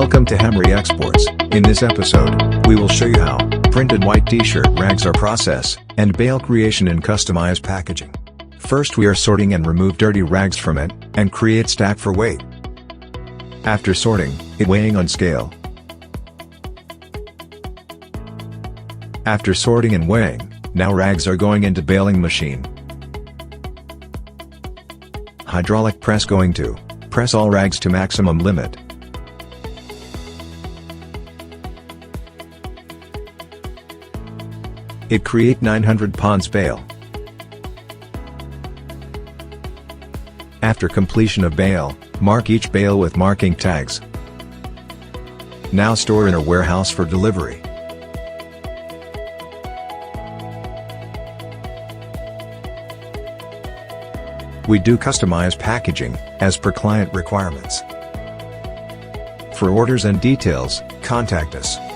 Welcome to Hamry Exports. In this episode, we will show you how printed white t-shirt rags are processed, and bale creation in customized packaging. First we are sorting and remove dirty rags from it, and create stack for weight. After sorting, it weighing on scale. After sorting and weighing, now rags are going into baling machine. Hydraulic press going to press all rags to maximum limit. It create 900 pounds bale. After completion of bale, mark each bale with marking tags. Now store in a warehouse for delivery. We do customize packaging, as per client requirements. For orders and details, contact us.